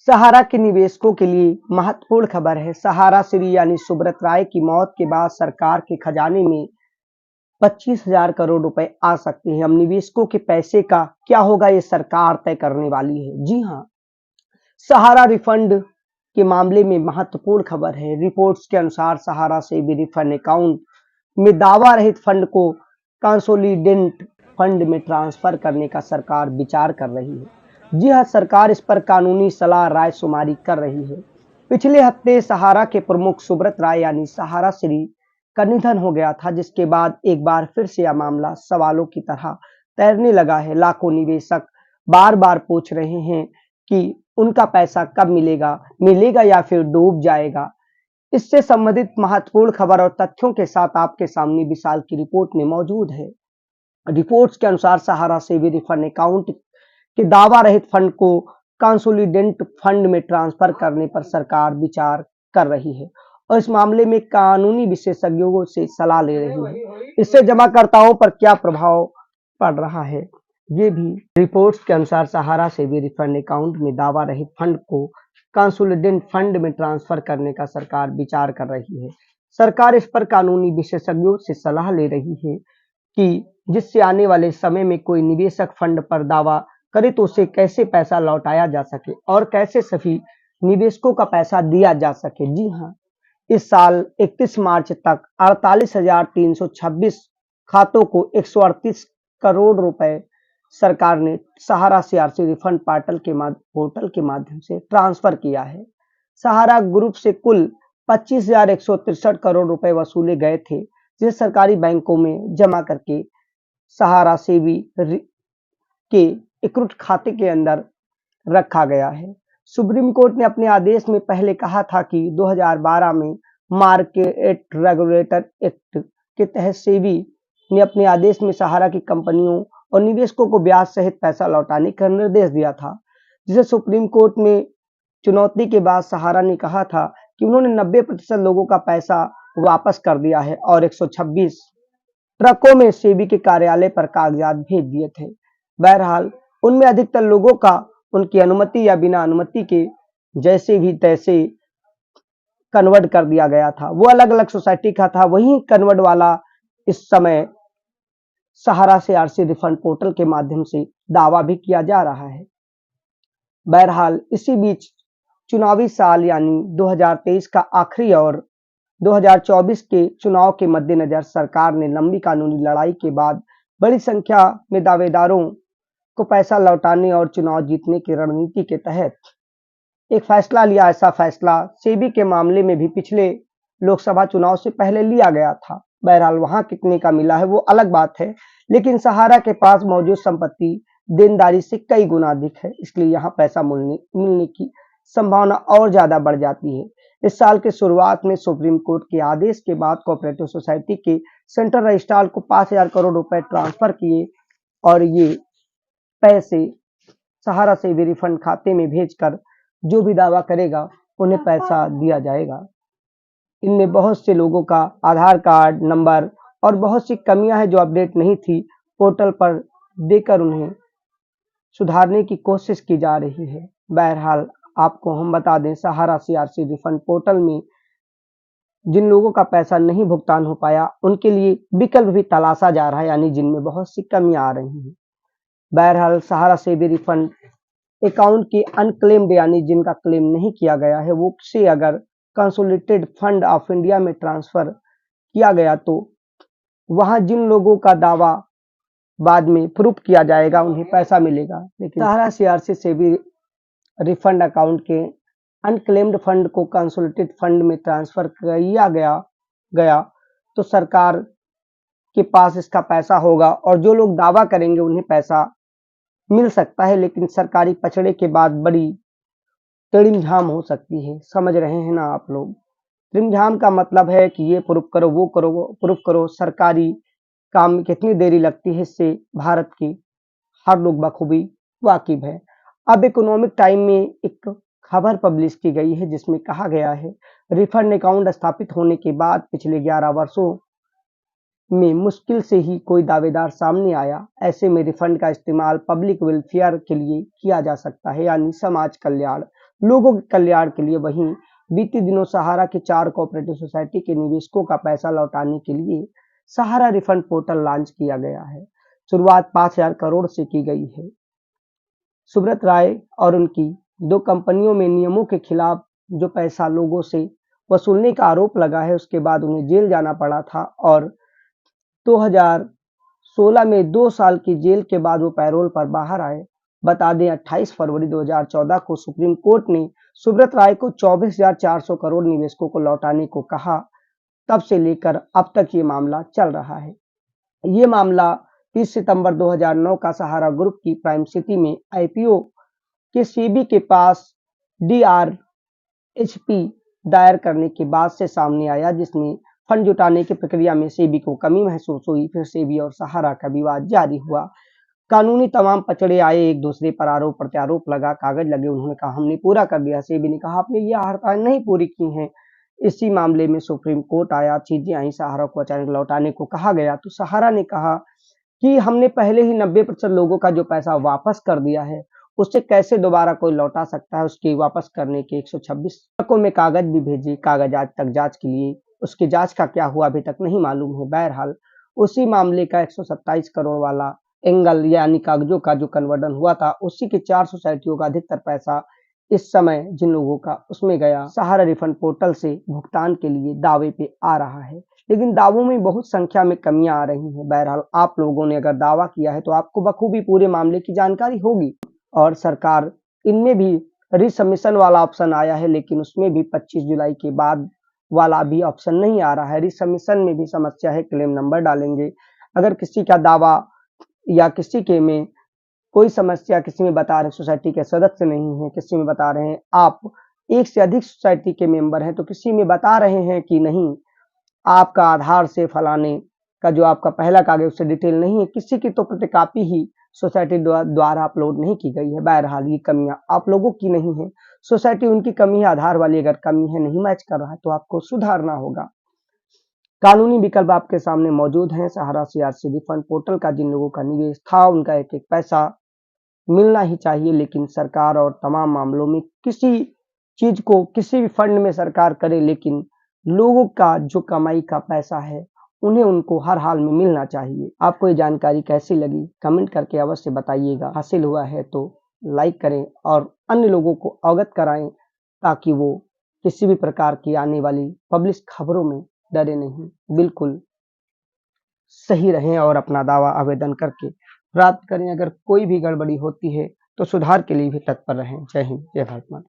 सहारा के निवेशकों के लिए महत्वपूर्ण खबर है। सहारा श्री यानी सुब्रत राय की मौत के बाद सरकार के खजाने में 25,000 करोड़ रुपए आ सकते हैं। अब निवेशकों के पैसे का क्या होगा, ये सरकार तय करने वाली है। जी हाँ, सहारा रिफंड के मामले में महत्वपूर्ण खबर है। रिपोर्ट्स के अनुसार सहारा से भी रिफंड अकाउंट में दावा रहित फंड को कंसोलिडेंट फंड में ट्रांसफर करने का सरकार विचार कर रही है। जी हां, सरकार इस पर कानूनी सलाह राय शुमारी कर रही है। पिछले हफ्ते सहारा के प्रमुख सुब्रत राय यानी सहारा श्री का निधन हो गया था, जिसके बाद एक बार फिर से यह मामला सवालों की तरह तैरने लगा है। लाखों निवेशक बार बार पूछ रहे हैं कि उनका पैसा कब मिलेगा या फिर डूब जाएगा। इससे संबंधित महत्वपूर्ण खबर और तथ्यों के साथ आपके सामने विशाल की रिपोर्ट में मौजूद है। रिपोर्ट्स के अनुसार सहारा से भी रिफंड अकाउंट के दावा रहित फंड को कंसोलिडेंट फंड में ट्रांसफर करने पर सरकार विचार कर रही है और इस मामले में कानूनी विशेषज्ञों से सलाह ले रही है। इससे जमाकर्ताओं पर क्या प्रभाव पड़ रहा है, ये भी रिपोर्ट्स के अनुसार सहारा से भी रिफंड अकाउंट में दावा रहित फंड को कंसोलिडेंट फंड में ट्रांसफर करने का सरकार विचार कर रही है। सरकार इस पर कानूनी विशेषज्ञों से सलाह ले रही है कि जिससे आने वाले समय में कोई निवेशक फंड पर दावा करे तो उसे कैसे पैसा लौटाया जा सके और कैसे सभी निवेशकों का पैसा दिया जा सके। जी हाँ, इस साल 31 मार्च तक 48,326 खातों को 138 करोड़ रुपए सरकार ने सहारा सीआरसी रिफंड पोर्टल के माध्यम से ट्रांसफर किया है। सहारा ग्रुप से कुल 25,163 करोड़ रुपए वसूले गए थे, जिसे सरकारी बैंकों में जमा करके सहारा सेवी के इक्विट खाते के अंदर रखा गया है। सुप्रीम कोर्ट ने अपने आदेश में पहले कहा था कि 2012 में मार्केट रेगुलेटर एक्ट के तहत सेबी ने अपने आदेश में सहारा की कंपनियों और निवेशकों को ब्याज सहित पैसा लौटाने का निर्देश दिया था, जिसे सुप्रीम कोर्ट में चुनौती के बाद सहारा ने कहा था कि उन्होंने 90% लोगों का पैसा वापस कर दिया है और 126 ट्रकों में सेबी के कार्यालय पर कागजात भेज दिए थे। बहरहाल उनमें अधिकतर लोगों का उनकी अनुमति या बिना अनुमति के जैसे भी तैसे कन्वर्ट कर दिया गया था। वो अलग अलग सोसाइटी का था, वही कन्वर्ट वाला इस समय सहारा से आरसी रिफंड पोर्टल के माध्यम से दावा भी किया जा रहा है। बहरहाल इसी बीच चुनावी साल यानी 2023 का आखिरी और 2024 के चुनाव के मद्देनजर सरकार ने लंबी कानूनी लड़ाई के बाद बड़ी संख्या में दावेदारों को पैसा लौटाने और चुनाव जीतने की रणनीति के तहत एक फैसला लिया। ऐसा फैसला सेबी के मामले में भी पिछले लोकसभा चुनाव से पहले लिया गया था। बहरहाल वहां कितने का मिला है वो अलग बात है, लेकिन सहारा के पास मौजूद संपत्ति देनदारी से कई गुना अधिक है, इसलिए यहाँ पैसा मिलने की संभावना और ज्यादा बढ़ जाती है। इस साल के शुरुआत में सुप्रीम कोर्ट के आदेश के बाद कोऑपरेटिव सोसाइटी के सेंट्रल रजिस्ट्रार को 5,000 करोड़ रुपए ट्रांसफर किए और ये पैसे सहारा से भी रिफंड खाते में भेजकर जो भी दावा करेगा उन्हें पैसा दिया जाएगा। इनमें बहुत से लोगों का आधार कार्ड नंबर और बहुत सी कमियां हैं जो अपडेट नहीं थी, पोर्टल पर देकर उन्हें सुधारने की कोशिश की जा रही है। बहरहाल आपको हम बता दें, सहारा सीआरसी रिफंड पोर्टल में जिन लोगों का पैसा नहीं भुगतान हो पाया उनके लिए विकल्प भी तलाशा जा रहा है, यानी जिनमें बहुत सी कमियां आ रही हैं। बहरहाल सहारा से भी रिफंड अकाउंट की अनक्लेम्ड यानी जिनका क्लेम नहीं किया गया है वो से अगर कंसोलिडेटेड फंड ऑफ इंडिया में ट्रांसफर किया गया तो वहां जिन लोगों का दावा बाद में प्रूफ किया जाएगा उन्हें पैसा मिलेगा। लेकिन सहारा सीआरसी से भी रिफंड अकाउंट के अनक्लेम्ड फंड को कंसोलिडेटेड फंड में ट्रांसफर किया गया तो सरकार के पास इसका पैसा होगा और जो लोग दावा करेंगे उन्हें पैसा मिल सकता है, लेकिन सरकारी पचड़े के बाद बड़ी टेढ़ीम-झाम हो सकती है। समझ रहे हैं ना आप लोग? टेढ़ीम-झाम का मतलब है कि ये प्रूफ करो, वो करो, वो प्रूफ करो। सरकारी काम में कितनी देरी लगती है, इससे भारत की हर लोग बखूबी वाकिफ है। अब इकोनॉमिक टाइम में एक खबर पब्लिश की गई है जिसमें कहा गया है रिफंड अकाउंट स्थापित होने के बाद पिछले 11 वर्षों में मुश्किल से ही कोई दावेदार सामने आया। ऐसे में रिफंड का इस्तेमाल पब्लिक वेलफेयर के लिए किया जा सकता है, यानी समाज कल्याण। लोगों के कल्याण के लिए। वहीं बीते दिनों सहारा के 4 कोऑपरेटिव सोसाइटी के निवेशकों का पैसा लौटाने के लिए सहारा रिफंड पोर्टल लॉन्च किया गया है। शुरुआत 5,000 करोड़ से की गई है। सुब्रत राय और उनकी 2 कंपनियों में नियमों के खिलाफ जो पैसा लोगों से वसूलने का आरोप लगा है, उसके बाद उन्हें जेल जाना पड़ा था और 2016 में 2 साल की जेल के बाद वो पैरोल पर बाहर आए। बता दें 28 फरवरी 2014 को सुप्रीम कोर्ट ने सुब्रत राय को 24,400 करोड़ निवेशकों को लौटाने को कहा। तब से लेकर अब तक ये मामला चल रहा है। ये मामला 30 सितंबर 2009 का सहारा ग्रुप की प्राइम सिटी में आईपीओ के सेबी के पास डीआरएचपी दायर करने के बाद से सामने आया, जिसमें फंड जुटाने की प्रक्रिया में सेबी को कमी महसूस हुई। फिर सेबी और सहारा का विवाद जारी हुआ। कानूनी तमाम पचड़े आए, एक दूसरे पर आरोप प्रत्यारोप लगा, कागज लगे। उन्होंने कहा हमने पूरा कर दिया। सेबी ने कहा आपने ये हड़ताल नहीं पूरी की हैं। इसी मामले में सुप्रीम कोर्ट आया, चीजें आई, सहारा को अचानक लौटाने को कहा गया तो सहारा ने कहा कि हमने पहले ही 90% लोगों का जो पैसा वापस कर दिया है, उससे कैसे दोबारा कोई लौटा सकता है। उसके वापस करने के 126 ट्रकों में कागज भी भेजे, कागज आज तक जांच के लिए, उसकी जांच का क्या हुआ अभी तक नहीं मालूम है। बहरहाल उसी मामले का 127 करोड़ वाला एंगल यानी कागजों का जो कन्वर्जन हुआ था, उसी के 4 सोसाइटियों का अधिकतर पैसा इस समय जिन लोगों का उसमें गया, सहारा रिफंड पोर्टल से भुगतान के लिए दावे पे आ रहा है। लेकिन दावों में बहुत संख्या में कमियां आ रही हैं। बहरहाल आप लोगों ने अगर दावा किया है तो आपको बखूबी पूरे मामले की जानकारी होगी। और सरकार इनमें भी रिसबमिशन वाला ऑप्शन आया है, लेकिन उसमें भी 25 जुलाई के बाद वाला भी ऑप्शन नहीं आ रहा है। रिसबमिशन में भी समस्या है, क्लेम नंबर डालेंगे। अगर किसी का दावा या किसी के में कोई समस्या, किसी में बता रहे सोसाइटी के सदस्य नहीं है, किसी में बता रहे हैं आप एक से अधिक सोसाइटी के मेंबर हैं, तो किसी में बता रहे हैं कि नहीं आपका आधार से फलाने का जो आपका पहला कागज उससे डिटेल नहीं है, किसी की तो प्रतिकापी ही सोसाइटी द्वारा अपलोड नहीं की गई है। बहरहाल ये कमियां आप लोगों की नहीं है, सोसाइटी उनकी कमी है, आधार वाली अगर कमी है, नहीं मैच कर रहा है तो आपको सुधारना होगा। कानूनी विकल्प आपके सामने मौजूद हैं। सहारा सीआरसी रिफंड पोर्टल का जिन लोगों का निवेश था, उनका एक एक पैसा मिलना ही चाहिए। लेकिन सरकार और तमाम मामलों में किसी चीज को किसी भी फंड में सरकार करे, लेकिन लोगों का जो कमाई का पैसा है उन्हें उनको हर हाल में मिलना चाहिए। आपको ये जानकारी कैसी लगी कमेंट करके अवश्य बताइएगा। हासिल हुआ है तो लाइक करें और अन्य लोगों को अवगत कराएं, ताकि वो किसी भी प्रकार की आने वाली पब्लिश खबरों में डरे नहीं, बिल्कुल सही रहें और अपना दावा आवेदन करके प्राप्त करें। अगर कोई भी गड़बड़ी होती है तो सुधार के लिए भी तत्पर रहें। जय हिंद, जय भारत माता।